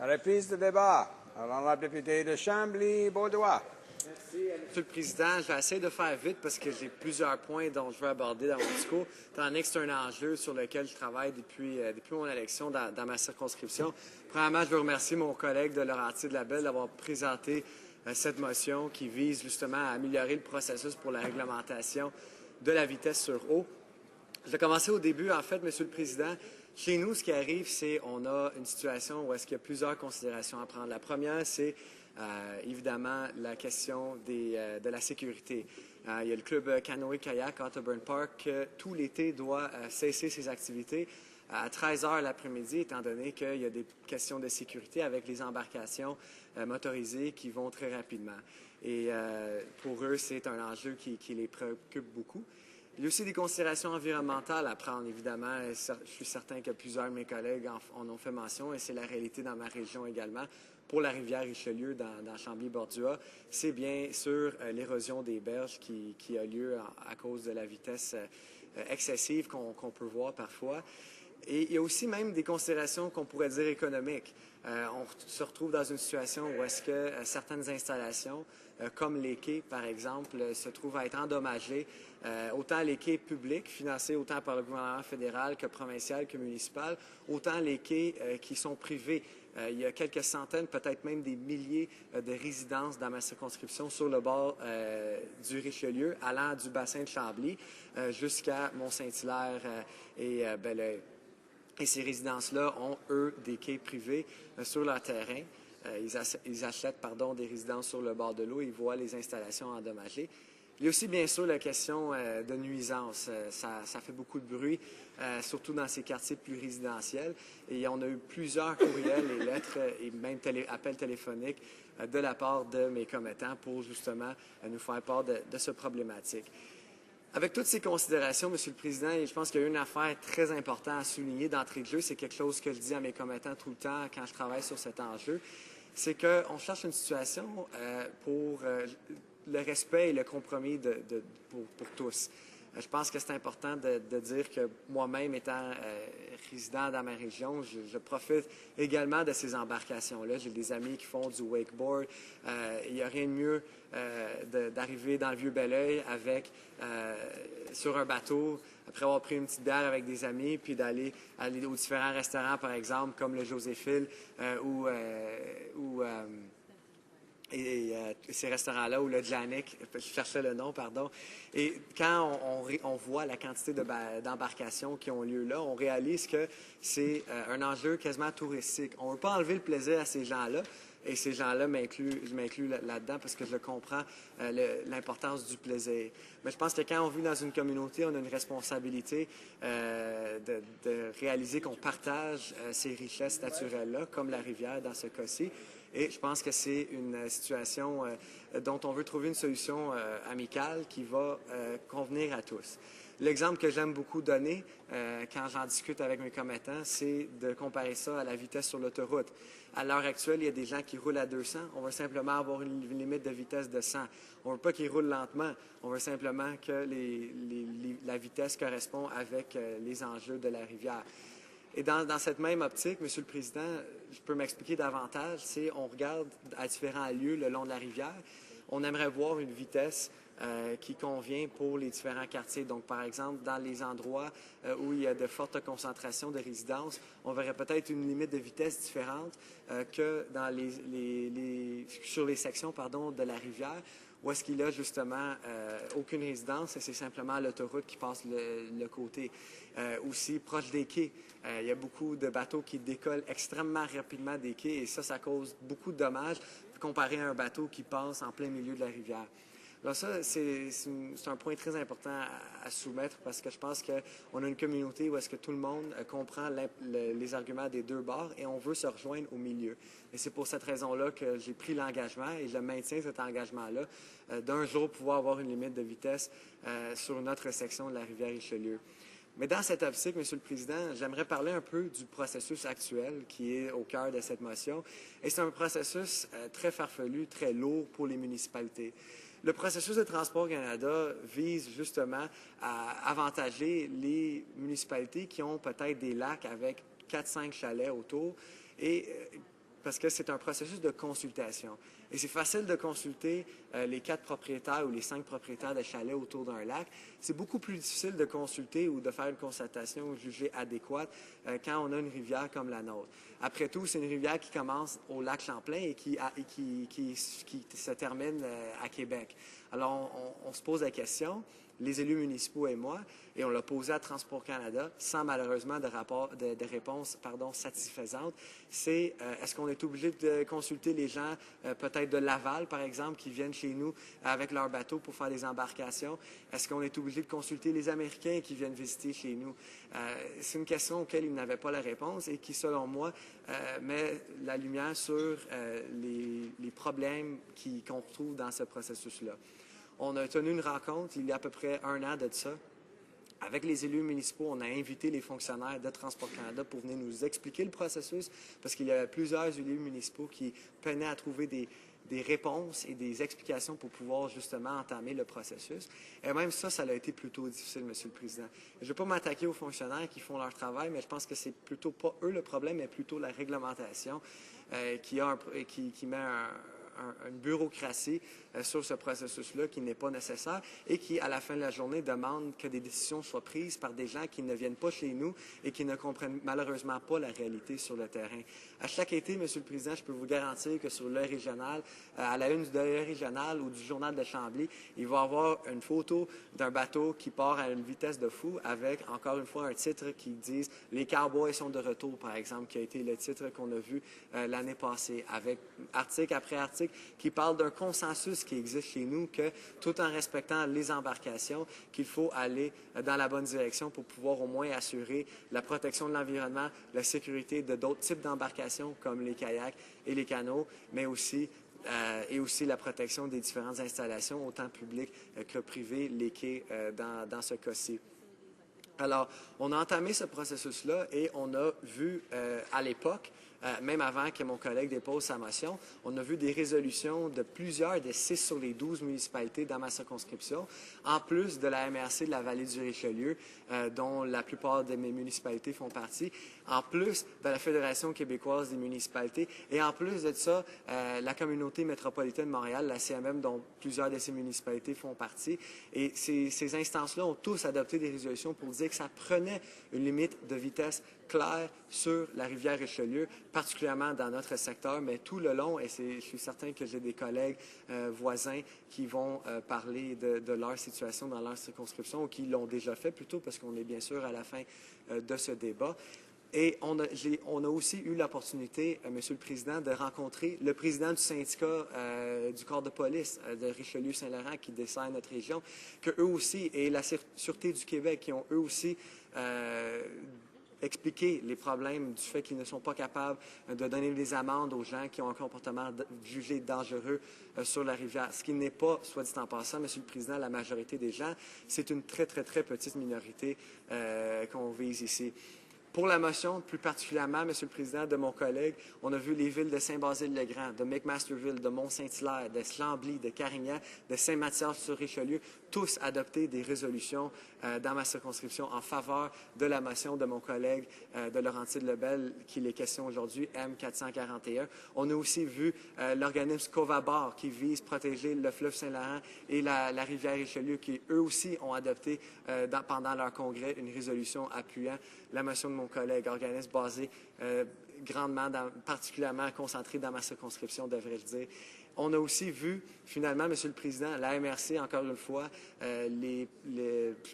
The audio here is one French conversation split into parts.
Reprise de débat. L'honorable député de Chambly-Beaudoin. Merci, Monsieur le Président. Je vais essayer de faire vite parce que j'ai plusieurs points dont je veux aborder dans mon discours, étant donné que c'est un enjeu sur lequel je travaille depuis mon élection dans ma circonscription. Premièrement, je veux remercier mon collègue de Laurentides-Labelle d'avoir présenté cette motion qui vise justement à améliorer le processus pour la réglementation de la vitesse sur eau. Je vais commencer au début. En fait, Monsieur le Président, chez nous, ce qui arrive, c'est qu'on a une situation où est-ce qu'il y a plusieurs considérations à prendre. La première, c'est évidemment la question de la sécurité. Il y a le club canoë-kayak à Otterburn Park tout l'été doit cesser ses activités à 13 h l'après-midi, étant donné qu'il y a des questions de sécurité avec les embarcations motorisées qui vont très rapidement. Et pour eux, c'est un enjeu qui les préoccupe beaucoup. Il y a aussi des considérations environnementales à prendre, évidemment. Je suis certain que plusieurs de mes collègues en ont fait mention, et c'est la réalité dans ma région également. Pour la rivière Richelieu, dans Chambly-Bordua, c'est bien sûr l'érosion des berges qui a lieu à cause de la vitesse excessive qu'on peut voir parfois. Et il y a aussi même des considérations qu'on pourrait dire économiques. On se retrouve dans une situation où est-ce que certaines installations, comme les quais, par exemple, se trouvent à être endommagées. Autant les quais publics, financés autant par le gouvernement fédéral que provincial que municipal, autant les quais qui sont privés. Il y a quelques centaines, peut-être même des milliers de résidences dans ma circonscription sur le bord du Richelieu, allant du bassin de Chambly jusqu'à Mont-Saint-Hilaire et ces résidences-là ont, eux, des quais privés sur leur terrain. Ils achètent des résidences sur le bord de l'eau et ils voient les installations endommagées. Il y a aussi, bien sûr, la question de nuisance. Ça fait beaucoup de bruit, surtout dans ces quartiers plus résidentiels. Et on a eu plusieurs courriels et lettres et même appels téléphoniques de la part de mes commettants pour, justement, nous faire part de cette problématique. Avec toutes ces considérations, Monsieur le Président, je pense qu'il y a une affaire très importante à souligner d'entrée de jeu. C'est quelque chose que je dis à mes commettants tout le temps quand je travaille sur cet enjeu. C'est qu'on cherche une situation pour le respect et le compromis pour tous. Je pense que c'est important de dire que moi-même, étant résident dans ma région, je profite également de ces embarcations-là. J'ai des amis qui font du wakeboard. Il n'y a rien de mieux d'arriver dans le Vieux-Belleuil sur un bateau, après avoir pris une petite bière avec des amis, puis aller aux différents restaurants, par exemple, comme le Joséphine et ces restaurants-là, ou le Janik, je cherchais le nom, pardon. Et quand on voit la quantité d'embarcations qui ont lieu là, on réalise que c'est un enjeu quasiment touristique. On ne veut pas enlever le plaisir à ces gens-là, et ces gens-là je m'inclus là-dedans parce que je comprends l'importance du plaisir. Mais je pense que quand on vit dans une communauté, on a une responsabilité de réaliser qu'on partage ces richesses naturelles-là, comme la rivière dans ce cas-ci. Et je pense que c'est une situation dont on veut trouver une solution amicale qui va convenir à tous. L'exemple que j'aime beaucoup donner quand j'en discute avec mes commettants, c'est de comparer ça à la vitesse sur l'autoroute. À l'heure actuelle, il y a des gens qui roulent à 200. On veut simplement avoir une limite de vitesse de 100. On ne veut pas qu'ils roulent lentement. On veut simplement que la vitesse correspond avec les enjeux de la rivière. Et dans cette même optique, Monsieur le Président, je peux m'expliquer davantage, on regarde à différents lieux le long de la rivière, on aimerait voir une vitesse qui convient pour les différents quartiers. Donc, par exemple, dans les endroits où il y a de fortes concentrations de résidences, on verrait peut-être une limite de vitesse différente que sur les sections de la rivière, où est-ce qu'il y a justement aucune résidence et c'est simplement l'autoroute qui passe le côté. Aussi, proche des quais, il y a beaucoup de bateaux qui décollent extrêmement rapidement des quais et ça cause beaucoup de dommages comparé à un bateau qui passe en plein milieu de la rivière. Alors ça, c'est un point très important à soumettre parce que je pense qu'on a une communauté où est-ce que tout le monde comprend les arguments des deux bords et on veut se rejoindre au milieu. Et c'est pour cette raison-là que j'ai pris l'engagement et je maintiens cet engagement-là d'un jour pouvoir avoir une limite de vitesse sur notre section de la rivière Richelieu. Mais dans cette optique, Monsieur le Président, j'aimerais parler un peu du processus actuel qui est au cœur de cette motion. Et c'est un processus très farfelu, très lourd pour les municipalités. Le processus de Transport Canada vise justement à avantager les municipalités qui ont peut-être des lacs avec 4-5 chalets autour et parce que c'est un processus de consultation. Et c'est facile de consulter les 4 propriétaires ou les 5 propriétaires de chalets autour d'un lac. C'est beaucoup plus difficile de consulter ou de faire une constatation jugée adéquate quand on a une rivière comme la nôtre. Après tout, c'est une rivière qui commence au lac Champlain et qui se termine à Québec. Alors, on se pose la question, les élus municipaux et moi, et on l'a posé à Transport Canada sans malheureusement de réponse satisfaisante, c'est est-ce qu'on est obligé de consulter les gens peut-être de Laval, par exemple, qui viennent chez nous avec leur bateau pour faire des embarcations? Est-ce qu'on est obligé de consulter les Américains qui viennent visiter chez nous? C'est une question auquel ils n'avaient pas la réponse et qui, selon moi, met la lumière sur les problèmes qu'on retrouve dans ce processus-là. On a tenu une rencontre il y a à peu près 1 an de ça. Avec les élus municipaux, on a invité les fonctionnaires de Transport Canada pour venir nous expliquer le processus, parce qu'il y avait plusieurs élus municipaux qui peinaient à trouver des réponses et des explications pour pouvoir justement entamer le processus. Et même ça a été plutôt difficile, Monsieur le Président. Je ne vais pas m'attaquer aux fonctionnaires qui font leur travail, mais je pense que c'est plutôt pas eux le problème, mais plutôt la réglementation qui met une bureaucratie sur ce processus-là qui n'est pas nécessaire et qui, à la fin de la journée, demande que des décisions soient prises par des gens qui ne viennent pas chez nous et qui ne comprennent malheureusement pas la réalité sur le terrain. À chaque été, Monsieur le Président, je peux vous garantir que sur l'Œil régional, à la une du L'Œil régional ou du Journal de Chambly, il va y avoir une photo d'un bateau qui part à une vitesse de fou avec, encore une fois, un titre qui dit « Les Cowboys sont de retour », par exemple, qui a été le titre qu'on a vu l'année passée, avec article après article qui parle d'un consensus qui existe chez nous, que tout en respectant les embarcations, qu'il faut aller dans la bonne direction pour pouvoir au moins assurer la protection de l'environnement, la sécurité de d'autres types d'embarcations comme les kayaks et les canots, mais aussi la protection des différentes installations, autant publiques que privées, les quais dans ce cas-ci. Alors, on a entamé ce processus-là et on a vu à l'époque, même avant que mon collègue dépose sa motion, on a vu des résolutions de plusieurs des 6 sur les 12 municipalités dans ma circonscription, en plus de la MRC de la Vallée du Richelieu, dont la plupart de mes municipalités font partie, en plus de la Fédération québécoise des municipalités, et en plus de ça, la Communauté métropolitaine de Montréal, la CMM, dont plusieurs de ces municipalités font partie. Et ces instances-là ont tous adopté des résolutions pour dire que ça prenait une limite de vitesse claire sur la rivière Richelieu, particulièrement dans notre secteur, mais tout le long, et je suis certain que j'ai des collègues voisins qui vont parler de leur situation dans leur circonscription ou qui l'ont déjà fait plutôt, parce qu'on est bien sûr à la fin de ce débat. Et on a aussi eu l'opportunité, Monsieur le Président, de rencontrer le président du syndicat du corps de police de Richelieu-Saint-Laurent qui dessert notre région, que eux aussi, et la Sûreté du Québec, qui ont eux aussi expliqué les problèmes du fait qu'ils ne sont pas capables de donner des amendes aux gens qui ont un comportement jugé dangereux sur la rivière. Ce qui n'est pas, soit dit en passant, Monsieur le Président, la majorité des gens. C'est une très, très, très petite minorité qu'on vise ici. Pour la motion, plus particulièrement, Monsieur le Président, de mon collègue, on a vu les villes de Saint-Basile-le-Grand, de McMasterville, de Mont-Saint-Hilaire, de Chambly, de Carignan, de Saint-Mathias-sur-Richelieu, tous adopté des résolutions dans ma circonscription en faveur de la motion de mon collègue de Laurentide-Lebel, qu'il est question aujourd'hui, M441. On a aussi vu l'organisme Covabar qui vise protéger le fleuve Saint-Laurent et la rivière Richelieu, qui eux aussi ont adopté pendant leur congrès une résolution appuyant la motion de mon collègue, organisme basé grandement, particulièrement concentré dans ma circonscription, devrais-je dire. On a aussi vu, finalement, Monsieur le Président, la MRC, encore une fois, je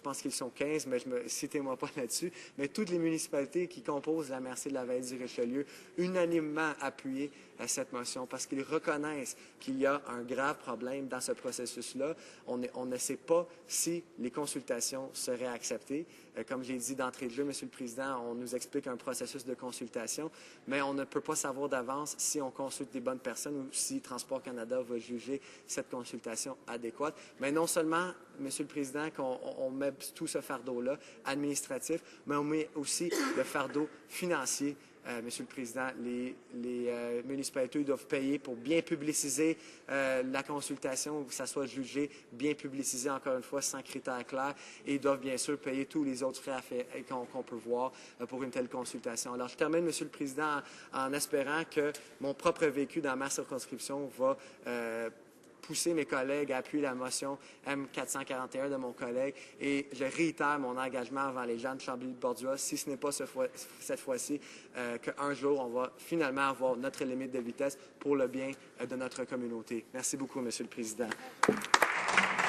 pense qu'ils sont 15, mais citez-moi pas là-dessus, mais toutes les municipalités qui composent la MRC de la Vallée du Richelieu, unanimement appuyé cette motion parce qu'ils reconnaissent qu'il y a un grave problème dans ce processus-là. On ne sait pas si les consultations seraient acceptées. Comme j'ai dit d'entrée de jeu, Monsieur le Président, on nous explique un processus de consultation, mais on ne peut pas savoir d'avance si on consulte des bonnes personnes ou si Transport Canada va juger cette consultation adéquate. Mais non seulement, Monsieur le Président, qu'on met tout ce fardeau-là administratif, mais on met aussi le fardeau financier Monsieur le Président, les municipalités doivent payer pour bien publiciser la consultation, que ça soit jugé, bien publicisé, encore une fois, sans critères clairs, et doivent bien sûr payer tous les autres frais qu'on peut voir pour une telle consultation. Alors, je termine, Monsieur le Président, en espérant que mon propre vécu dans ma circonscription va pousser mes collègues à appuyer la motion M441 de mon collègue, et je réitère mon engagement envers les gens de Chambly-Bordua, si ce n'est pas cette fois-ci, qu'un jour, on va finalement avoir notre limite de vitesse pour le bien de notre communauté. Merci beaucoup, Monsieur le Président.